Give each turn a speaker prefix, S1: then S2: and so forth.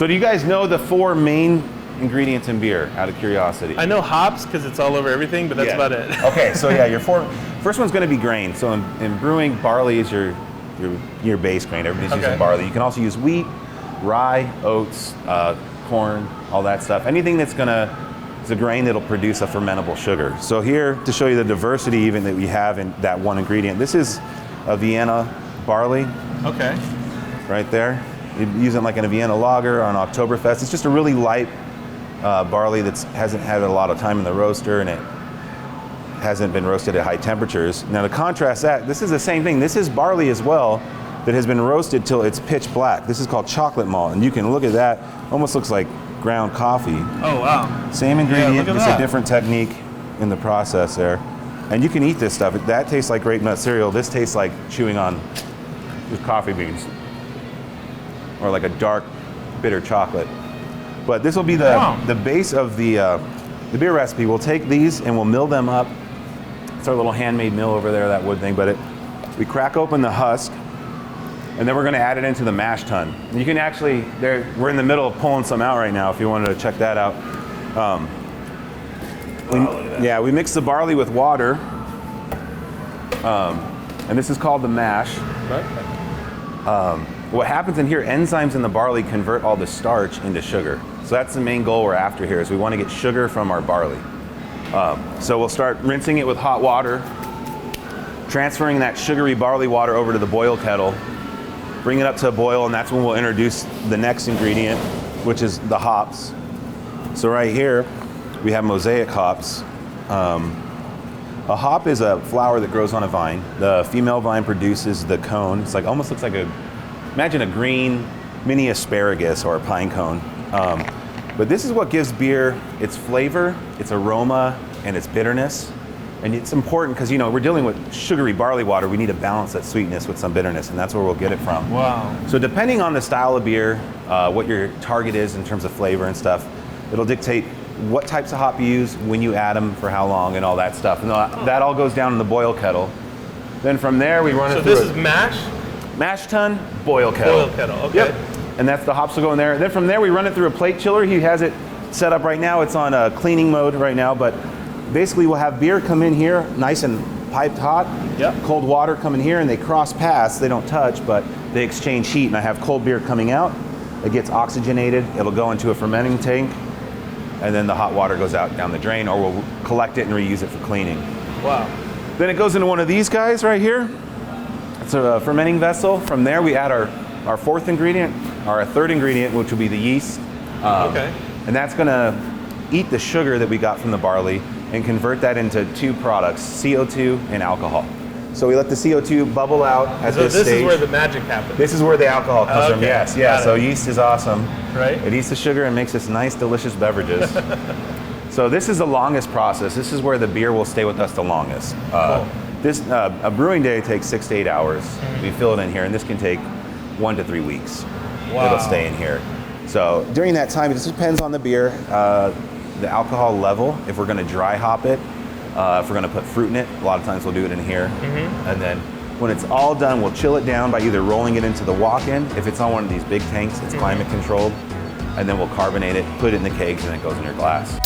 S1: So do you guys know the 4 main ingredients in beer, out of curiosity?
S2: I know hops because it's all over everything, but that's about it.
S1: Okay, so yeah, first one's going to be grain. So in brewing, barley is your base grain. Everybody's using barley. You can also use wheat, rye, oats, corn, all that stuff. Anything that's it's a grain that'll produce a fermentable sugar. So here, to show you the diversity even that we have in that one ingredient, this is a Vienna barley. Okay. Right there. You use it like in a Vienna lager or an Oktoberfest. It's just a really light barley that hasn't had a lot of time in the roaster, and it hasn't been roasted at high temperatures. Now to contrast that, this is the same thing. This is barley as well that has been roasted till it's pitch black. This is called chocolate malt, and you can look at that. Almost looks like ground coffee. Oh wow. Same ingredient, just a different technique in the process there. And you can eat this stuff. That tastes like grape nut cereal. This tastes like chewing on just coffee beans. Or like a dark, bitter chocolate. But this will be the base of the beer recipe. We'll take these and we'll mill them up. It's our little handmade mill over there, that wood thing. But we crack open the husk, and then we're going to add it into the mash tun. You can actually, we're in the middle of pulling some out right now if you wanted to check that out. Yeah, we mix the barley with water, and this is called the mash. What happens in here, enzymes in the barley convert all the starch into sugar. So that's the main goal we're after here, is we want to get sugar from our barley. So we'll start rinsing it with hot water, transferring that sugary barley water over to the boil kettle, bring it up to a boil, and that's when we'll introduce the next ingredient, which is the hops. So right here, we have mosaic hops. A hop is a flower that grows on a vine. The female vine produces the cone. It's like, almost looks like imagine a green mini asparagus or a pine cone. But this is what gives beer its flavor, its aroma, and its bitterness. And it's important because, we're dealing with sugary barley water. We need to balance that sweetness with some bitterness, and that's where we'll get it from. Wow. So depending on the style of beer, what your target is in terms of flavor and stuff, it'll dictate what types of hop you use, when you add them, for how long, and all that stuff. And that all goes down in the boil kettle. Then from there, we run it through. So this is mash? Mash tun, boil kettle. Boil kettle, okay. Yep. And that's the hops will go in there. And then from there, we run it through a plate chiller. He has it set up right now. It's on a cleaning mode right now, but basically we'll have beer come in here, nice and piped hot. Yep. Cold water come in here, and they cross paths. They don't touch, but they exchange heat. And I have cold beer coming out. It gets oxygenated. It'll go into a fermenting tank, and then the hot water goes out down the drain, or we'll collect it and reuse it for cleaning. Wow. Then it goes into one of these guys right here. It's a fermenting vessel. From there, we add our fourth ingredient, our third ingredient, which will be the yeast. Okay. And that's gonna eat the sugar that we got from the barley and convert that into 2 products, CO2 and alcohol. So we let the CO2 bubble out at this stage. So this is where the magic happens. This is where the alcohol comes from, yes. Yeah, so yeast is awesome. Right. It eats the sugar and makes us nice, delicious beverages. So this is the longest process. This is where the beer will stay with us the longest. Cool. A brewing day takes 6 to 8 hours. We fill it in here, and this can take 1 to 3 weeks. Wow. It'll stay in here. So during that time, it just depends on the beer, the alcohol level, if we're gonna dry hop it, if we're gonna put fruit in it, a lot of times we'll do it in here. And then when it's all done, we'll chill it down by either rolling it into the walk-in. If it's on one of these big tanks, it's climate controlled. And then we'll carbonate it, put it in the kegs, and it goes in your glass.